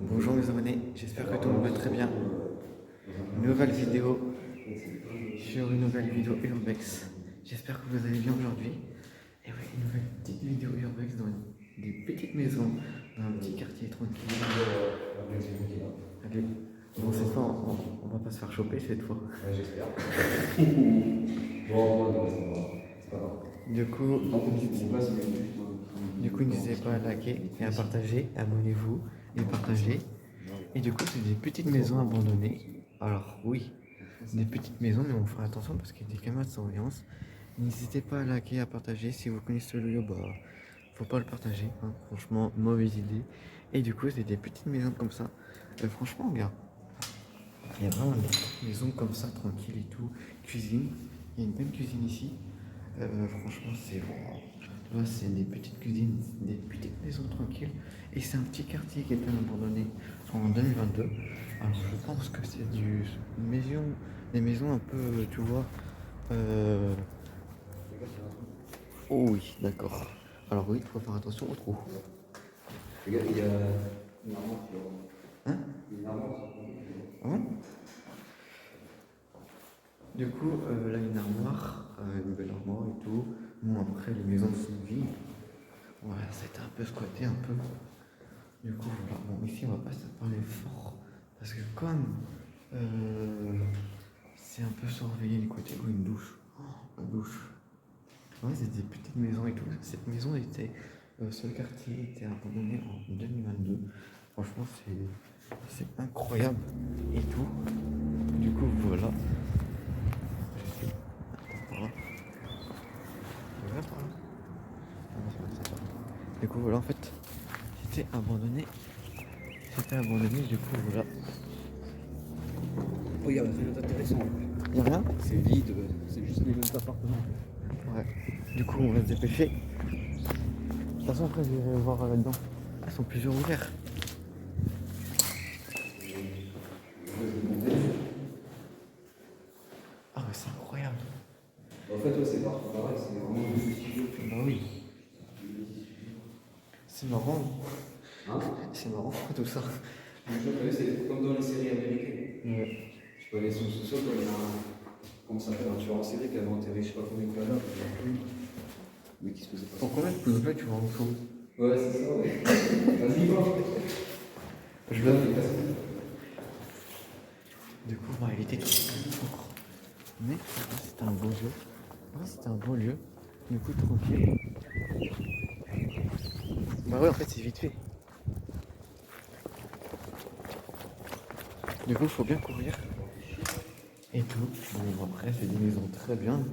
Bonjour mes abonnés, j'espère que tout le monde va très bien. Nouvelle vidéo sur une nouvelle vidéo Urbex. J'espère que vous allez bien aujourd'hui. Et oui, une nouvelle petite vidéo Urbex dans des petites maisons, dans un petit quartier tranquille. Allez. Bon, cette fois, on va pas se faire choper cette fois. Ouais, j'espère. Du coup, n'hésitez pas à liker et à partager. Abonnez-vous et partagez. Et du coup, c'est des petites maisons abandonnées. Alors oui, des petites maisons, mais on fera attention parce qu'il y a des caméras de surveillance. N'hésitez pas à liker, à partager. Si vous connaissez le lieu, bah, faut pas le partager. Hein. Franchement, mauvaise idée. Et du coup, c'est des petites maisons comme ça. Franchement, regarde. Il y a vraiment des petites maisons comme ça, tranquilles et tout. Cuisine. Il y a une belle cuisine ici. Franchement, c'est bon. Tu vois, c'est des petites cuisines, des petites maisons tranquilles. Et c'est un petit quartier qui est bien abandonné en 2022. Alors, je pense que c'est des maisons un peu, tu vois. Oh oui, d'accord. Alors oui, il faut faire attention au trou. Regarde, il y a une armoire qui Hein? une armoire. Ah bon? Du coup, là, une armoire, une belle armoire et tout. Bon, après, les maisons sont vides. Voilà, c'était un peu squatté, un peu. Du coup, voilà. Bon, ici, on va pas se parler fort. Parce que comme c'est un peu surveillé du côté. Oh, une douche. Oh, la douche. Ouais, c'est des petites maisons et tout. Cette maison était. Ce quartier était abandonné en 2022. Franchement, c'est incroyable et tout. Du coup, voilà. Je suis. Attends, par là. Je vais par là. Ah non, c'est pas ça. Du coup, voilà, en fait, c'était abandonné. C'était abandonné, du coup, voilà. Regarde, c'est intéressant. Y'a rien? C'est vide, c'est juste les mêmes appartements. Ouais. Du coup, on va se dépêcher. De toute façon, après, je vais voir là-dedans. Ah, ils sont plusieurs ouverts. Ah, mais c'est incroyable. En fait, ouais, c'est partout pareil, c'est vraiment des studios. Bah oui. C'est marrant. Hein? C'est marrant, tout ça. C'est comme dans les séries américaines. Ouais. Tu peux aller sous le sous-sol, comme il y a comment ça s'appelle, un tueur en série qui avait enterré je sais pas combien de cadavres. Mais qui se faisait pas. Pour combien de pouces bleus tu vois en dessous? Ouais, c'est ça, ouais. Vas-y, va. Je le Du coup, on va éviter tout ça. Mais c'était un beau lieu. Ouais, c'était un beau lieu. Du coup, tranquille. Bah ouais, en fait, c'est vite fait. Du coup, il faut bien courir. Et tout. Bon, après, c'est des maisons très bien.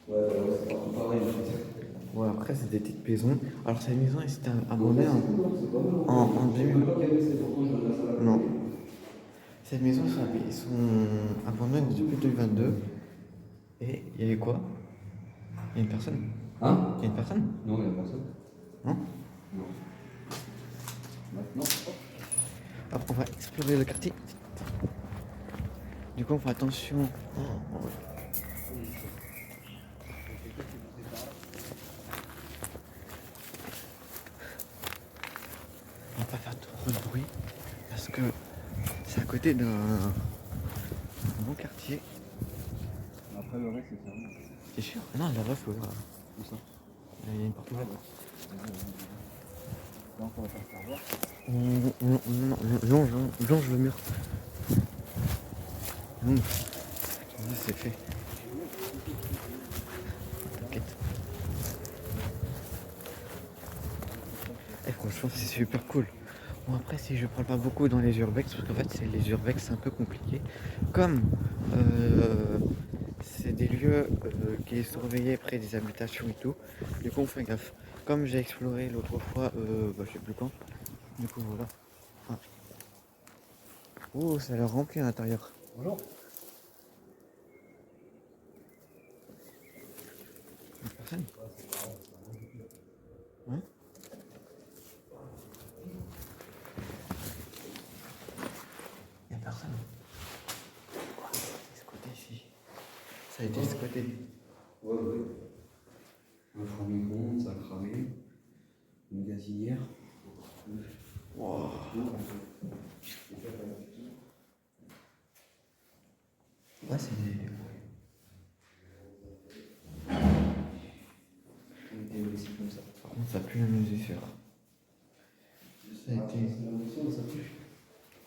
Ouais, c'est partout pareil. Ouais, après, c'est des petites maisons. Alors, cette maison, elle s'était abandonnée en 2000. Non. Cette maison, ils sont abandonnés depuis 2022. Et il y avait quoi? Il y a une personne? Hein? Il y a une personne? Non, il n'y a personne. Non? Non. Maintenant, Hop, on va explorer le quartier. Du coup, on fait attention. Oh, ouais. On va pas faire trop de bruit parce que c'est à côté d'un bon quartier. après le reste, c'est fermé. C'est sûr? Ah non, là-bas, faut voir. Où ça? Il y a une porte ouverte. Là, on va pas se faire voir. Longe le mur. Longe. Là, c'est fait. T'inquiète. Et franchement, c'est super cool. Bon, après, si je parle pas beaucoup dans les urbex, parce qu'en fait, les urbex, c'est un peu compliqué. Comme c'est des lieux qui sont surveillés près des habitations et tout, du coup, on fait gaffe. Comme j'ai exploré l'autre fois, je sais plus quand, du coup, voilà. Ah. Oh, ça a l'air rempli à l'intérieur. Bonjour. Y'a personne? Hein? Y'a personne. Quoi? C'est squatté ici. Ça a été squatté. Ouais, ouais. Un four micro-ondes, ça a cramé. Une gazinière. Wow. Ouais, c'est des... Par contre, ça pue la mesure. Ça a été...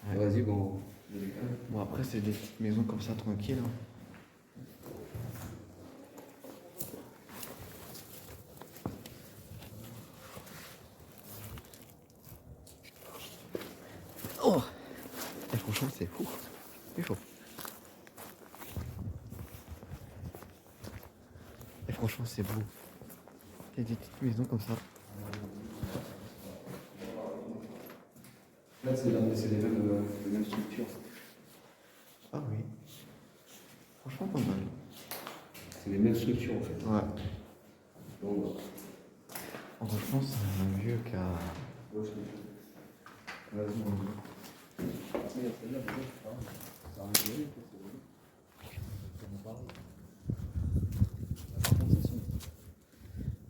Ouais. Vas-y, bon. Bon, après, c'est des petites maisons comme ça, tranquilles. Hein. Oh! Et franchement, c'est fou. C'est chaud. Et franchement, c'est beau. Il y a des petites maisons comme ça. Là, c'est les mêmes structures. Ah oui. Franchement, pas mal. C'est les mêmes structures en fait. Ouais. Donc, Franchement, c'est un vieux qui a... on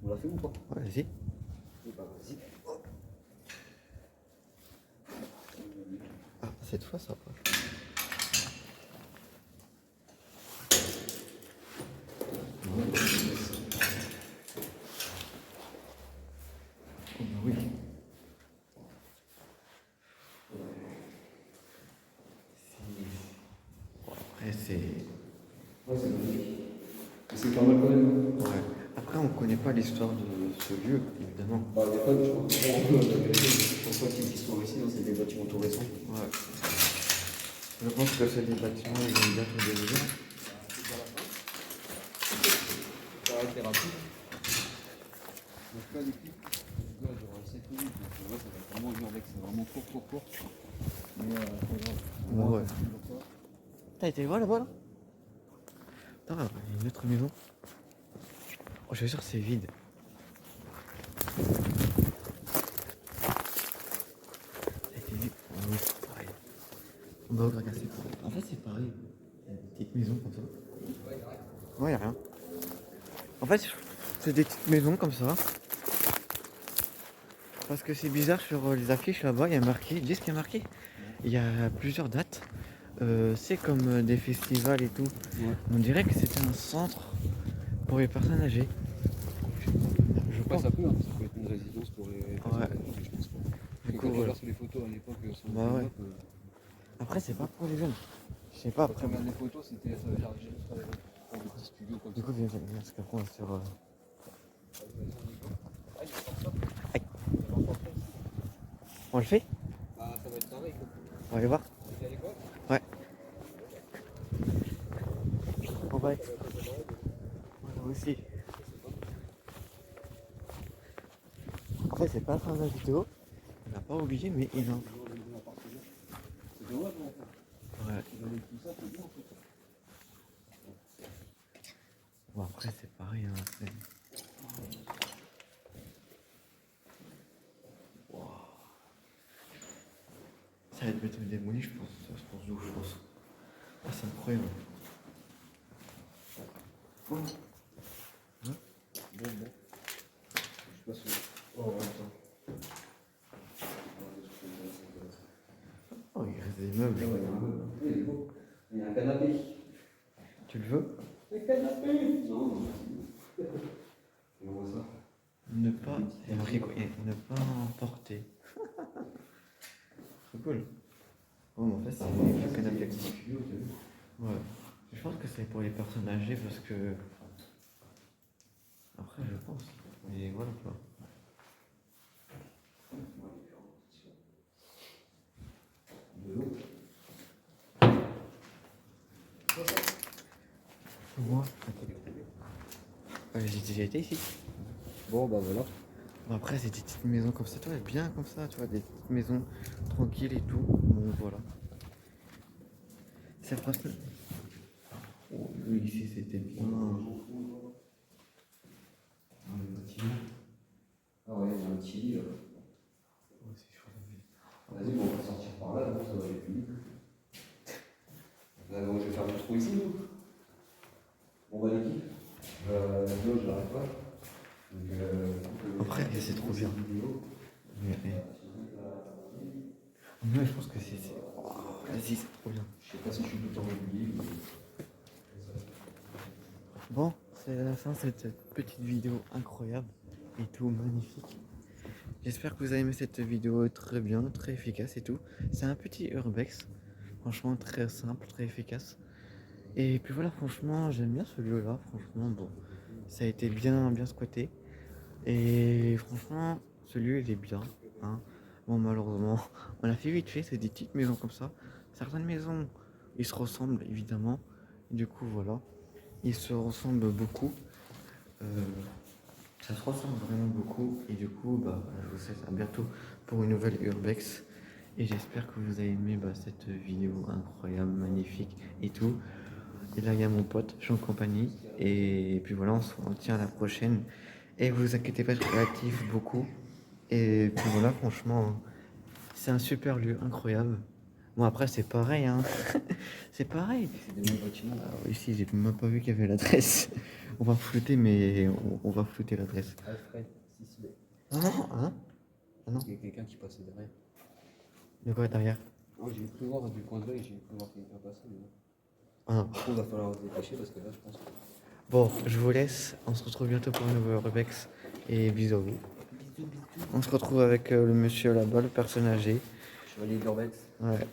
l'a fait ou pas? Ouais, vas-y. Vas-y. Ah, cette fois, ça passe. Oh, bah oui. Bon, après, c'est... Ouais, c'est magnifique. C'est pas mal quand même. Ouais. Après, on connaît pas l'histoire de ce lieu, évidemment. Bah, il n'y a pas de. Je pense pas qu'il y ait une histoire ici, hein, c'est des bâtiments tout récents. Ouais. Je pense que c'est des bâtiments, ils ont bientôt déménagé. Ça va être rapide. Donc là, du coup, là, j'aurai 7 minutes. Donc là, ça va vraiment dur avec, c'est vraiment court. Mais c'est grave. Ouais. T'as été voir là-bas là? Attends, il y a une autre maison. Oh, je suis sûr que c'est vide. Ça a été vide. Oh, oui, c'est pareil. On va regarder, c'est pareil. En fait, c'est pareil. Il y a des petites maisons comme ça. Ouais, il n'y a rien. En fait, c'est des petites maisons comme ça. Parce que c'est bizarre, sur les affiches là-bas, il y a marqué, dis ce qu'il y a marqué. Il y a plusieurs dates. C'est comme des festivals et tout. Ouais. On dirait que c'était un centre pour les personnes âgées. Je Pas pense. ça peut être une résidence pour les personnes âgées, mais je pense pas. Du Quand coup, tu ouais. regardes sur les photos à l'époque, sur le Bah ouais. stand-up, Après, c'est pas pour les jeunes. Je sais pas quand tu après. regardes les photos, c'était élargi pour des petits studios comme Du ça. coup, viens, parce qu'après, on va sur. Aïe. On le fait? Bah, ça va être pareil quoi. On va aller voir? Tu es à l'école? Ouais. On va être. Moi aussi. En fait, c'est pas la fin de la vidéo. On n'a pas oublié, mais il en. C'est dommage en fait. Ouais. Avec tout ça, c'est bien en fait. Bon, après, c'est pareil. Hein, après. Wow. Ça va être bientôt démoli, je pense. Ça se pense d'où, je pense. Ah, c'est incroyable. Oh. Hein? Bon. Je sais pas si. Oh, attends. Oh, il reste des meubles. Il est beau. Il y a un canapé. Tu le veux? Un canapé. Non. On voit ça. Ne pas. Il y a marqué quoi? Ne pas emporter. C'est cool. Oh, mais en fait, c'est le canapé. Ouais. Je pense que c'est pour les personnes âgées parce que. Après, je pense. Mais voilà quoi. De l'eau. Moi, j'ai déjà été ici. Bon, bah voilà. Bon, après, c'est des petites maisons comme ça, tu vois, bien comme ça, tu vois, des petites maisons tranquilles et tout. Bon, voilà. Cette personne. Oh, oui, ici, c'était bien. Ah ouais, il y a un petit lit là. Oh, c'est chaud, Vas-y, bon, on va sortir par là, donc ça va aller plus vite. Là, donc, je vais faire le trou ici, nous. Bon, bah, l'équipe. Là, je l'arrête pas. Donc, Après, c'est trop bien. Mais, Ouais, je pense que c'est. Oh, vas-y, c'est trop bien. Je sais pas si je suis tout le temps régulier. Bon, c'est la fin de cette petite vidéo incroyable et tout magnifique. J'espère que vous avez aimé cette vidéo très bien, très efficace et tout. C'est un petit urbex, franchement très simple, très efficace. Et puis voilà, franchement, j'aime bien ce lieu-là. Franchement, bon, ça a été bien squatté. Et franchement, ce lieu, il est bien, hein. Bon, malheureusement, on a fait vite fait, c'est des petites maisons comme ça. Certaines maisons, ils se ressemblent évidemment. Du coup, voilà, ils se ressemblent beaucoup. Euh, Ça se ressemble vraiment beaucoup. Et du coup, bah, je vous souhaite à bientôt pour une nouvelle Urbex. Et j'espère que vous avez aimé cette vidéo incroyable, magnifique et tout. Et là, il y a mon pote, je suis en compagnie. Et puis voilà, on se tient à la prochaine. Et vous inquiétez pas, je réactive beaucoup. Et puis voilà, franchement, c'est un super lieu, incroyable. Bon, après, c'est pareil, hein. C'est pareil. C'est des mêmes bâtiments. Ici, j'ai même pas vu qu'il y avait l'adresse. On va flouter, mais on va flouter l'adresse. Alfred, Sisley. Ah non, hein? Ah non. Il y a quelqu'un qui passait derrière. De quoi derrière? Oh, j'ai cru voir du coin de l'œil, j'ai cru voir quelqu'un passer. Mais... Ah. Du coup, il va falloir se dépêcher parce que là, je pense que. Bon, je vous laisse. On se retrouve bientôt pour un nouveau Urbex. Et bisous à vous. On se retrouve avec le monsieur là-bas, le personne âgée. Chevalier d'Urbex. Ouais.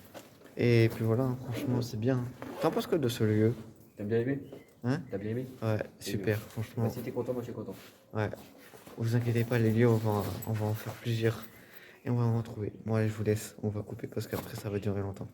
Et puis voilà, franchement, c'est bien. T'en penses quoi de ce lieu? T'as bien aimé? Hein? T'as bien aimé? Ouais, super, franchement. Bah, si t'es content, moi je suis content. Ouais. Vous inquiétez pas, les lieux, on va en faire plusieurs. Et on va en retrouver. Bon, allez, je vous laisse. On va couper parce qu'après, ça va durer longtemps.